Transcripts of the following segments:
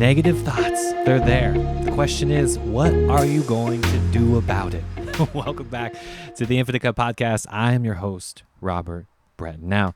Negative thoughts, they're there. The question is, what are you going to do about it? Welcome back to the Infinite Cup Podcast. I am your host, Robert Breton. Now,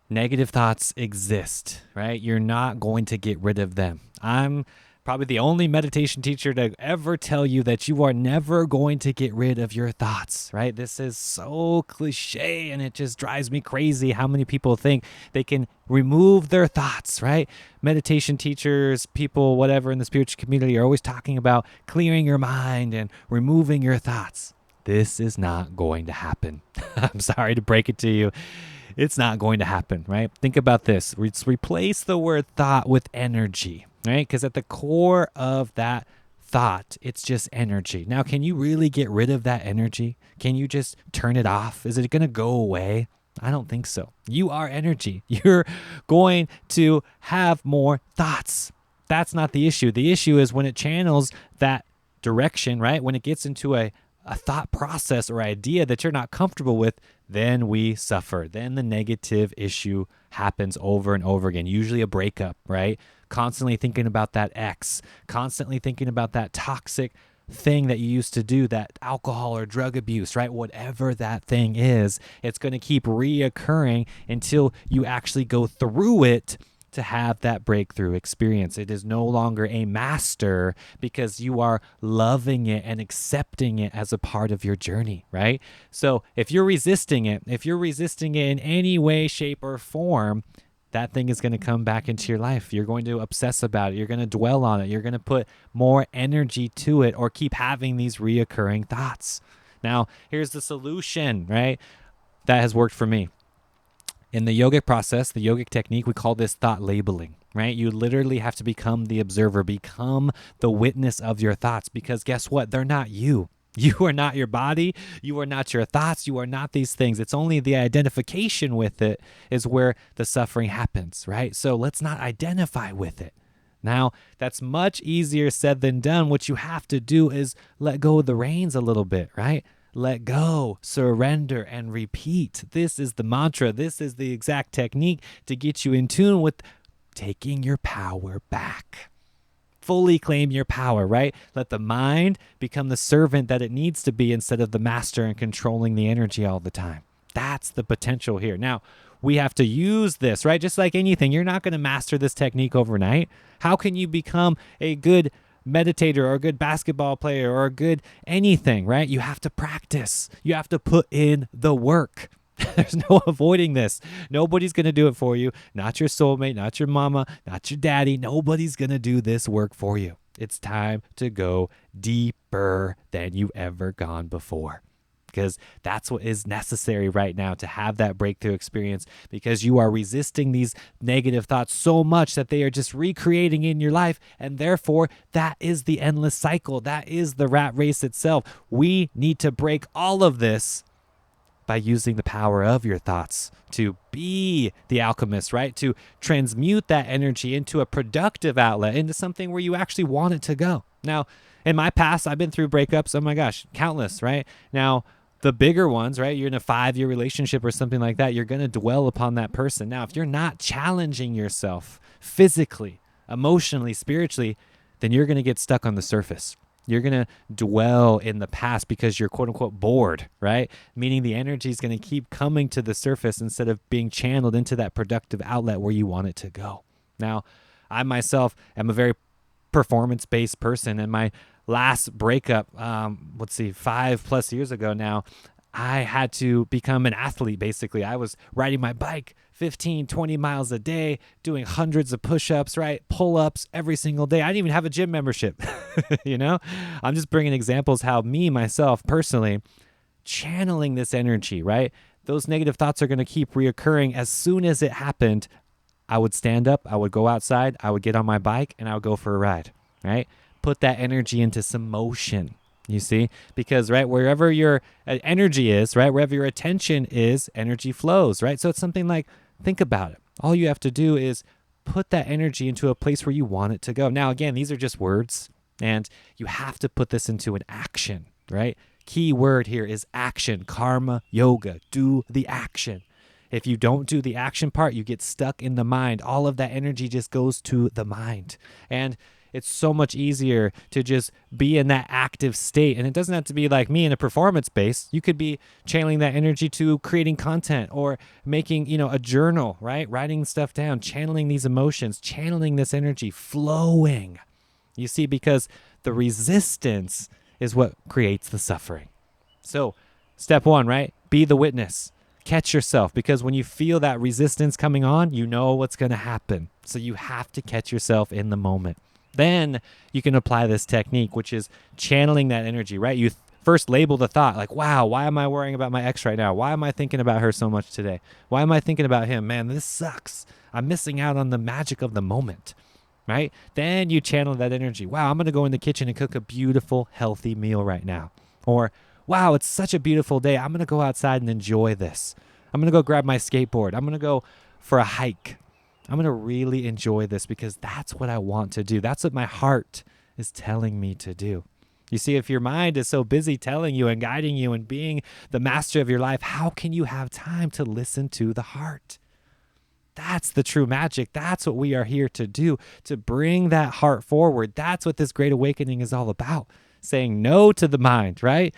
negative thoughts exist, right? You're not going to get rid of them. I'm probably the only meditation teacher to ever tell you that you are never going to get rid of your thoughts, right? This is so cliche and it just drives me crazy how many people think they can remove their thoughts, right? Meditation teachers, people, whatever in the spiritual community are always talking about clearing your mind and removing your thoughts. This is not going to happen. I'm sorry to break it to you. It's not going to happen, right? Think about this. Let's replace the word thought with energy, right? Because at the core of that thought, it's just energy. Now, can you really get rid of that energy? Can you just turn it off? Is it going to go away? I don't think so. You are energy. You're going to have more thoughts. That's not the issue. The issue is when it channels that direction, right? When it gets into a thought process or idea that you're not comfortable with, then we suffer. Then the negative issue happens over and over again, usually a breakup, right? Constantly thinking about that ex, constantly thinking about that toxic thing that you used to do, that alcohol or drug abuse, right? Whatever that thing is, it's going to keep reoccurring until you actually go through it to have that breakthrough experience. It is no longer a master because you are loving it and accepting it as a part of your journey, right? So if you're resisting it in any way, shape, or form, that thing is going to come back into your life. You're going to obsess about it. You're going to dwell on it. You're going to put more energy to it or keep having these reoccurring thoughts. Now, here's the solution, right? That has worked for me. In the yogic process, the yogic technique, we call this thought labeling, right? You literally have to become the observer, become the witness of your thoughts, because guess what? They're not you. You are not your body. You are not your thoughts. You are not these things. It's only the identification with it is where the suffering happens, right? So let's not identify with it. Now, that's much easier said than done. What you have to do is let go of the reins a little bit, right? Let go, surrender, and repeat. This is the mantra. This is the exact technique to get you in tune with taking your power back. Fully claim your power, right? Let the mind become the servant that it needs to be instead of the master and controlling the energy all the time. That's the potential here. Now, we have to use this, right? Just like anything, you're not going to master this technique overnight. How can you become a good meditator or a good basketball player or a good anything, right? You have to practice. You have to put in the work. There's no avoiding this. Nobody's going to do it for you. Not your soulmate, not your mama, not your daddy. Nobody's going to do this work for you. It's time to go deeper than you've ever gone before, because that's what is necessary right now to have that breakthrough experience, because you are resisting these negative thoughts so much that they are just recreating in your life. And therefore, that is the endless cycle. That is the rat race itself. We need to break all of this by using the power of your thoughts to be the alchemist, right? To transmute that energy into a productive outlet, into something where you actually want it to go. Now, in my past, I've been through breakups. Oh my gosh, countless, right? Now, the bigger ones, right? You're in a 5-year relationship or something like that. You're going to dwell upon that person. Now, if you're not challenging yourself physically, emotionally, spiritually, then you're going to get stuck on the surface. You're going to dwell in the past because you're quote unquote bored, right? Meaning the energy is going to keep coming to the surface instead of being channeled into that productive outlet where you want it to go. Now, I myself am a very performance-based person, and my last breakup, 5+ years ago now, I had to become an athlete, basically. I was riding my bike 15, 20 miles a day, doing hundreds of push-ups, right? Pull-ups every single day. I didn't even have a gym membership, I'm just bringing examples how myself, personally, channeling this energy, right? Those negative thoughts are going to keep reoccurring. As soon as it happened, I would stand up, I would go outside, I would get on my bike, and I would go for a ride, right? Put that energy into some motion. You see, because right, wherever your energy is, right, wherever your attention is, energy flows, right? So it's something like, think about it. All you have to do is put that energy into a place where you want it to go. Now, again, these are just words, and you have to put this into an action, right? Key word here is action, karma, yoga. Do the action. If you don't do the action part, you get stuck in the mind. All of that energy just goes to the mind. And It's so much easier to just be in that active state. And it doesn't have to be like me in a performance base. You could be channeling that energy to creating content or making, a journal, right? Writing stuff down, channeling these emotions, channeling this energy, flowing. You see, because the resistance is what creates the suffering. So step 1, right? Be the witness. Catch yourself, because when you feel that resistance coming on, you know what's going to happen. So you have to catch yourself in the moment. Then you can apply this technique, which is channeling that energy, right? You first label the thought like, wow, why am I worrying about my ex right now? Why am I thinking about her so much today? Why am I thinking about him? Man, this sucks. I'm missing out on the magic of the moment, right? Then you channel that energy. Wow, I'm going to go in the kitchen and cook a beautiful, healthy meal right now. Or, wow, it's such a beautiful day. I'm going to go outside and enjoy this. I'm going to go grab my skateboard. I'm going to go for a hike. I'm going to really enjoy this because that's what I want to do. That's what my heart is telling me to do. You see, if your mind is so busy telling you and guiding you and being the master of your life, how can you have time to listen to the heart? That's the true magic. That's what we are here to do, to bring that heart forward. That's what this great awakening is all about. Saying no to the mind, right?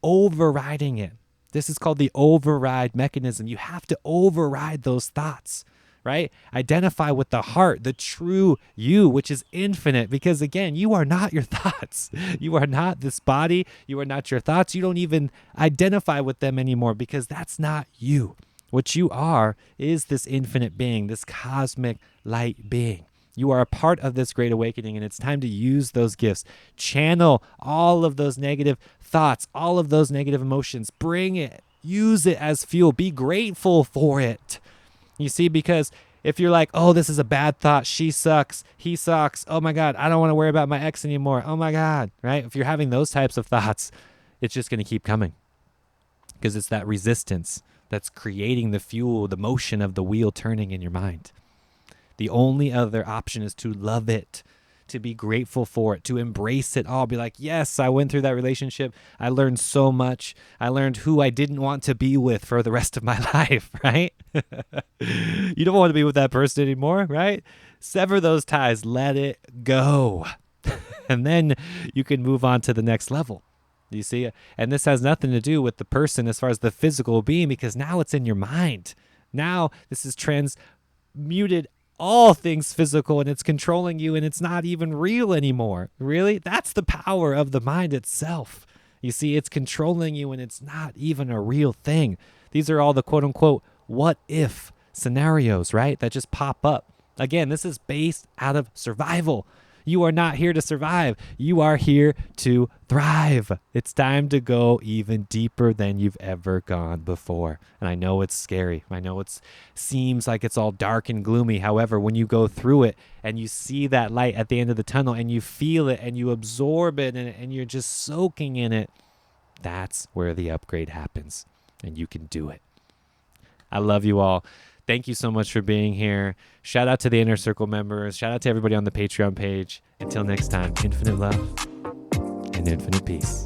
Overriding it. This is called the override mechanism. You have to override those thoughts, right? Identify with the heart, the true you, which is infinite, because again, you are not your thoughts. You are not this body. You are not your thoughts. You don't even identify with them anymore because that's not you. What you are is this infinite being, this cosmic light being. You are a part of this great awakening, and it's time to use those gifts. Channel all of those negative thoughts, all of those negative emotions. Bring it. Use it as fuel. Be grateful for it. You see, because if you're like, oh, this is a bad thought. She sucks. He sucks. Oh, my God. I don't want to worry about my ex anymore. Oh, my God. Right? If you're having those types of thoughts, it's just going to keep coming because it's that resistance that's creating the fuel, the motion of the wheel turning in your mind. The only other option is to love it, to be grateful for it, to embrace it all. Be like, yes, I went through that relationship. I learned so much. I learned who I didn't want to be with for the rest of my life, right? You don't want to be with that person anymore, right? Sever those ties. Let it go. And then you can move on to the next level. You see? And this has nothing to do with the person as far as the physical being, because now it's in your mind. Now this is transmuted all things physical, and it's controlling you, and it's not even real anymore. Really? That's the power of the mind itself. You see, it's controlling you, and it's not even a real thing. These are all the quote unquote what if scenarios, right? That just pop up. Again, this is based out of survival. You are not here to survive. You are here to thrive. It's time to go even deeper than you've ever gone before. And I know it's scary. I know it seems like it's all dark and gloomy. However, when you go through it and you see that light at the end of the tunnel and you feel it and you absorb it and you're just soaking in it, that's where the upgrade happens. And you can do it. I love you all. Thank you so much for being here. Shout out to the Inner Circle members. Shout out to everybody on the Patreon page. Until next time, infinite love and infinite peace.